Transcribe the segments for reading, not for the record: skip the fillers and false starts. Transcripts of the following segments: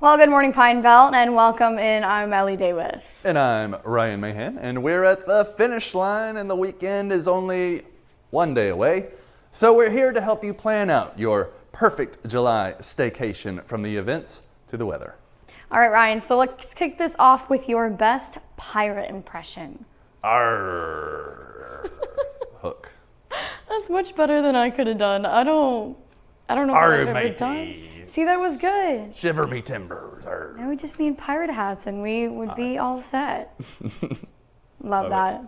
Well, good morning, Pine Belt, and welcome in. I'm Ellie Davis. And I'm Ryan Mahan, and we're at the finish line, and the weekend is only one day away. So we're here to help you plan out your perfect July staycation, from the events to the weather. All right, Ryan, so let's kick this off with your best pirate impression. Arr. Hook. That's much better than I could have done. I don't know what I've ever done. See, that was good. Shiver me timbers. Arr. Now we just need pirate hats and we would be all set. Love that.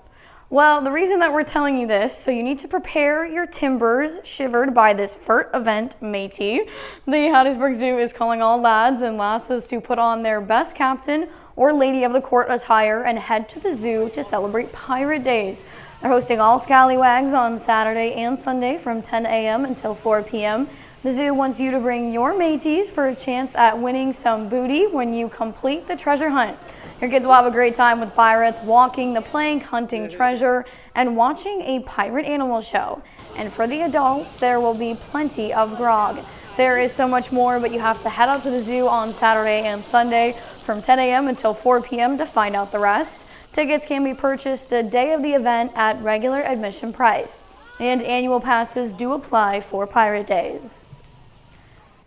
Well, the reason that we're telling you this, so you need to prepare your timbers shivered by this FERT event, matey. The Hattiesburg Zoo is calling all lads and lasses to put on their best captain or lady of the court attire and head to the zoo to celebrate Pirate Days. They're hosting all scallywags on Saturday and Sunday from 10 a.m. until 4 p.m. The zoo wants you to bring your mateys for a chance at winning some booty when you complete the treasure hunt. Your kids will have a great time with pirates, walking the plank, hunting treasure, and watching a pirate animal show. And for the adults, there will be plenty of grog. There is so much more, but you have to head out to the zoo on Saturday and Sunday from 10 a.m. until 4 p.m. to find out the rest. Tickets can be purchased the day of the event at regular admission price. And annual passes do apply for Pirate Days.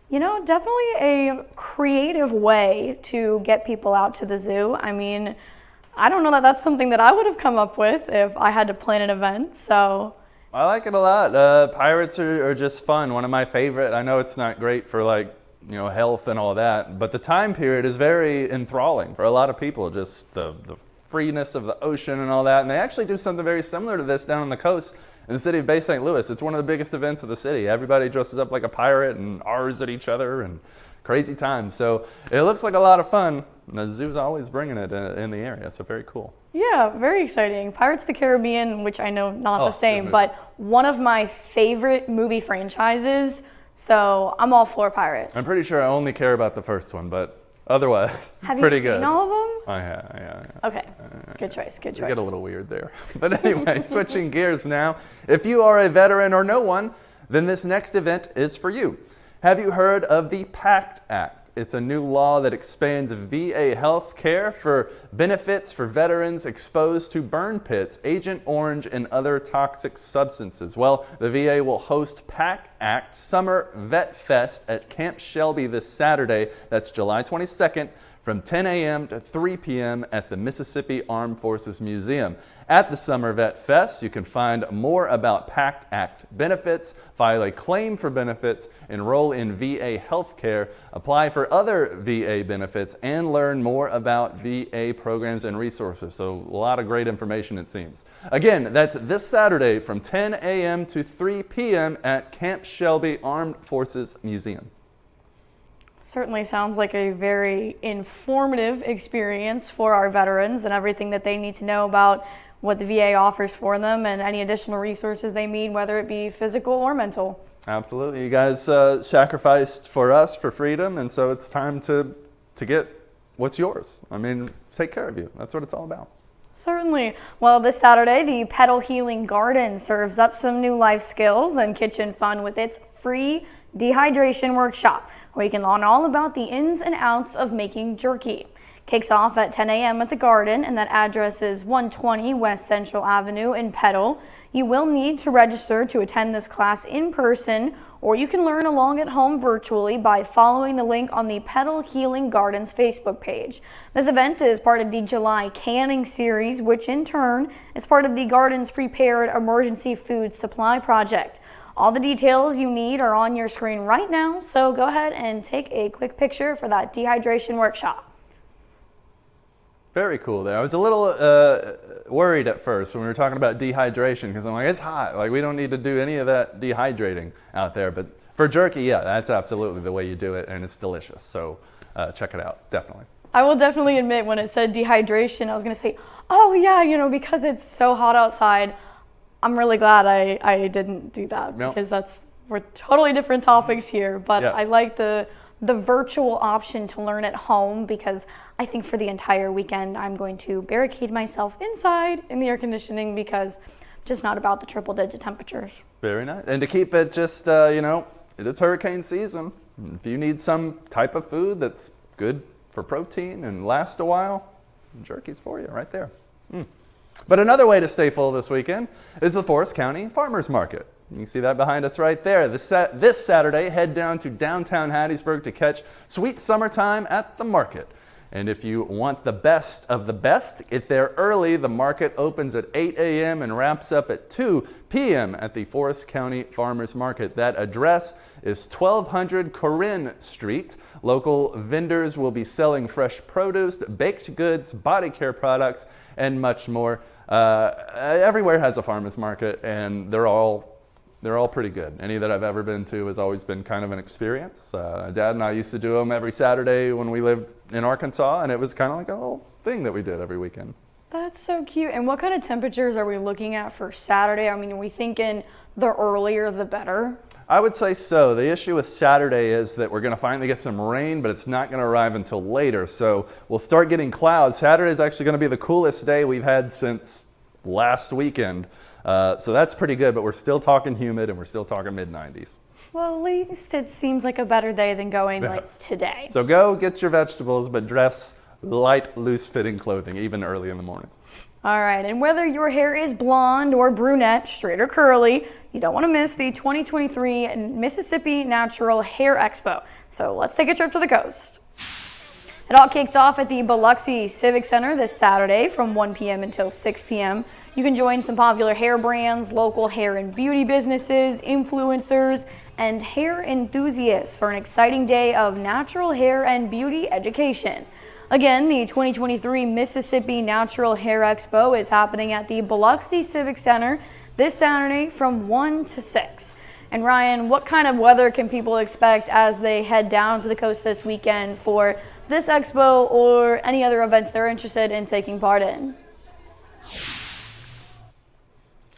You know, definitely a creative way to get people out to the zoo. I mean, I don't know that that's something that I would have come up with if I had to plan an event, so. I like it a lot. Pirates are just fun. One of my favorite. I know it's not great for health and all that, but the time period is very enthralling for a lot of people. Just the freeness of the ocean and all that. And they actually do something very similar to this down on the coast. In the city of Bay St. Louis, it's one of the biggest events of the city. Everybody dresses up like a pirate and R's at each other and crazy times. So it looks like a lot of fun. And the zoo's always bringing it in the area, so very cool. Yeah, very exciting. Pirates of the Caribbean, which I know not the same, but one of my favorite movie franchises. So I'm all for Pirates. I'm pretty sure I only care about the first one, but otherwise, have pretty you good. seen all of them? I have, yeah. Okay, good choice, good choice. We get a little weird there. But anyway, switching gears now. If you are a veteran or know one, then this next event is for you. Have you heard of the PACT Act? It's a new law that expands VA health care for benefits for veterans exposed to burn pits, Agent Orange, and other toxic substances. Well, the VA will host PACT Act Summer Vet Fest at Camp Shelby this Saturday. That's July 22nd. From 10 a.m. to 3 p.m. at the Mississippi Armed Forces Museum. At the Summer Vet Fest, you can find more about PACT Act benefits, file a claim for benefits, enroll in VA healthcare, apply for other VA benefits, and learn more about VA programs and resources. So a lot of great information, it seems. Again, that's this Saturday from 10 a.m. to 3 p.m. at Camp Shelby Armed Forces Museum. Certainly sounds like a very informative experience for our veterans and everything that they need to know about what the VA offers for them and any additional resources they need, whether it be physical or mental. Absolutely. You guys sacrificed for us for freedom, and so it's time to get what's yours. I mean, take care of you. That's what it's all about. Certainly. Well, this Saturday, the Petal Healing Garden serves up some new life skills and kitchen fun with its free dehydration workshop, where you can learn all about the ins and outs of making jerky. Kicks off at 10 a.m. at the Garden, and that address is 120 West Central Avenue in Petal. You will need to register to attend this class in person, or you can learn along at home virtually by following the link on the Petal Healing Gardens Facebook page. This event is part of the July Canning Series, which in turn is part of the Garden's Prepared Emergency Food Supply Project. All the details you need are on your screen right now, so go ahead and take a quick picture for that dehydration workshop. Very cool there. I was a little worried at first when we were talking about dehydration, because I'm like, it's hot. Like, we don't need to do any of that dehydrating out there. But for jerky, yeah, that's absolutely the way you do it, and it's delicious. So check it out, definitely. I will definitely admit, when it said dehydration, I was going to say, oh yeah, because it's so hot outside, I'm really glad I didn't do that, because we're totally different topics here, but I like the virtual option to learn at home, because I think for the entire weekend I'm going to barricade myself inside in the air conditioning, because I'm just not about the triple-digit temperatures. Very nice. And to keep it just, it is hurricane season. If you need some type of food that's good for protein and last a while, jerky's for you right there. But another way to stay full this weekend is the Forest County Farmers Market. You can see that behind us right there. This Saturday, head down to downtown Hattiesburg to catch sweet summertime at the market. And if you want the best of the best, get there early. The market opens at 8 a.m. and wraps up at 2 p.m. at the Forest County Farmers Market. That address is 1200 Corinne Street. Local vendors will be selling fresh produce, baked goods, body care products, and much more. Everywhere has a farmer's market, and they're all pretty good. Any that I've ever been to has always been kind of an experience. Dad and I used to do them every Saturday when we lived in Arkansas, and it was kind of like a little thing that we did every weekend. That's so cute. And what kind of temperatures are we looking at for Saturday? I mean, are we thinking the earlier the better? I would say so. The issue with Saturday is that we're going to finally get some rain, but it's not going to arrive until later. So we'll start getting clouds. Saturday is actually going to be the coolest day we've had since last weekend. So that's pretty good, but we're still talking humid and we're still talking mid-90s. Well, at least it seems like a better day than going like today. So go get your vegetables, but dress light, loose-fitting clothing, even early in the morning. All right, and whether your hair is blonde or brunette, straight or curly, you don't want to miss the 2023 Mississippi Natural Hair Expo. So let's take a trip to the coast. It all kicks off at the Biloxi Civic Center this Saturday from 1 p.m. until 6 p.m. You can join some popular hair brands, local hair and beauty businesses, influencers, and hair enthusiasts for an exciting day of natural hair and beauty education. Again, the 2023 Mississippi Natural Hair Expo is happening at the Biloxi Civic Center this Saturday from 1 to 6. And Ryan, what kind of weather can people expect as they head down to the coast this weekend for this expo or any other events they're interested in taking part in?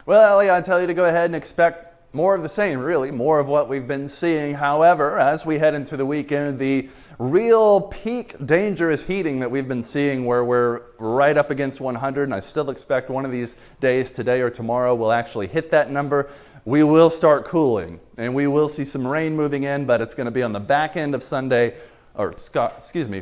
Well, Ellie, I tell you to go ahead and expect more of the same, really, more of what we've been seeing. However, as we head into the weekend, the real peak dangerous heating that we've been seeing where we're right up against 100, and I still expect one of these days, today or tomorrow, will actually hit that number. We will start cooling, and we will see some rain moving in, but it's going to be on the back end of Sunday, or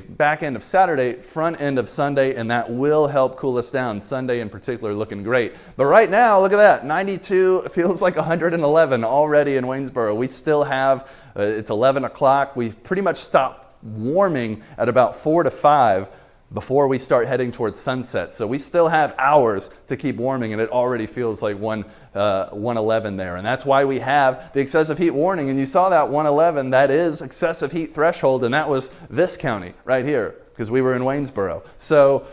back end of Saturday, front end of Sunday, and that will help cool us down. Sunday in particular looking great. But right now, look at that, 92, it feels like 111 already in Waynesboro. We still have, it's 11 o'clock. We've pretty much stopped warming at about 4 to 5 before we start heading towards sunset. So we still have hours to keep warming, and it already feels like 111 there. And that's why we have the excessive heat warning. And you saw that 111, that is excessive heat threshold, and that was this county right here because we were in Waynesboro. So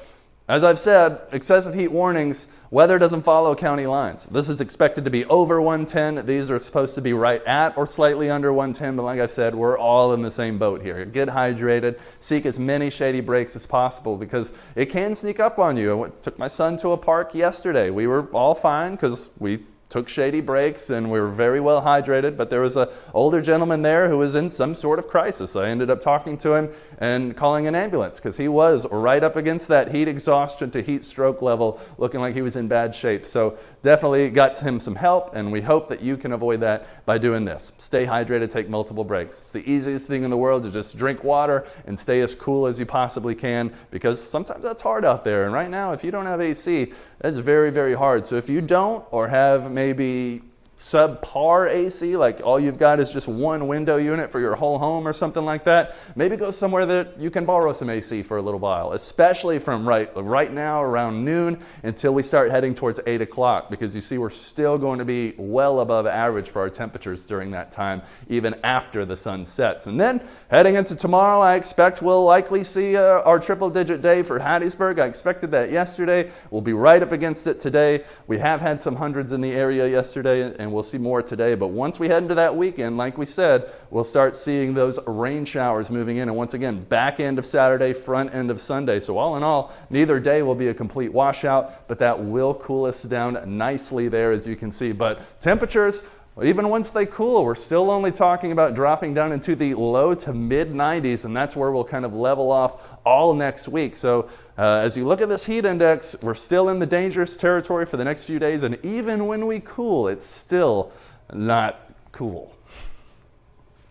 as I've said, excessive heat warnings, weather doesn't follow county lines. This is expected to be over 110. These are supposed to be right at or slightly under 110. But like I said, we're all in the same boat here. Get hydrated. Seek as many shady breaks as possible because it can sneak up on you. I took my son to a park yesterday. We were all fine because we took shady breaks and we were very well hydrated, but there was an older gentleman there who was in some sort of crisis. I ended up talking to him and calling an ambulance because he was right up against that heat exhaustion to heat stroke level, looking like he was in bad shape. So definitely got him some help, and we hope that you can avoid that by doing this. Stay hydrated, take multiple breaks. It's the easiest thing in the world to just drink water and stay as cool as you possibly can because sometimes that's hard out there. And right now, if you don't have AC, that's very, very hard. So if you don't, or have maybe subpar AC, like all you've got is just one window unit for your whole home or something like that, maybe go somewhere that you can borrow some AC for a little while, especially from right now around noon until we start heading towards 8 o'clock, because you see we're still going to be well above average for our temperatures during that time, even after the sun sets. And then heading into tomorrow, I expect we'll likely see our triple-digit day for Hattiesburg. I expected that yesterday. We'll be right up against it today. We have had some hundreds in the area yesterday, and we'll see more today. But once we head into that weekend, like we said, we'll start seeing those rain showers moving in. And once again, back end of Saturday, front end of Sunday. So all in all, neither day will be a complete washout, but that will cool us down nicely there, as you can see. But temperatures, even once they cool, we're still only talking about dropping down into the low to mid 90s, and that's where we'll kind of level off all next week. So as you look at this heat index, we're still in the dangerous territory for the next few days, and even when we cool, it's still not cool.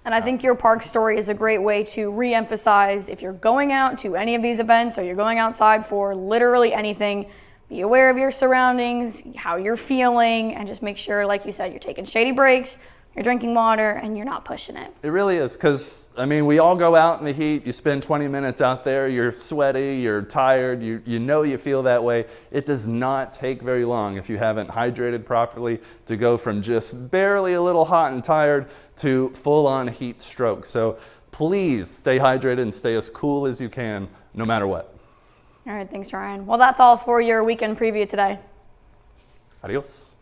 And I think your park story is a great way to re-emphasize if you're going out to any of these events or you're going outside for literally anything, be aware of your surroundings, how you're feeling, and just make sure, like you said, you're taking shady breaks, you're drinking water, and you're not pushing it. It really is, because, I mean, we all go out in the heat, you spend 20 minutes out there, you're sweaty, you're tired, you know you feel that way. It does not take very long if you haven't hydrated properly to go from just barely a little hot and tired to full-on heat stroke. So please stay hydrated and stay as cool as you can, no matter what. All right, thanks, Ryan. Well, that's all for your weekend preview today. Adios.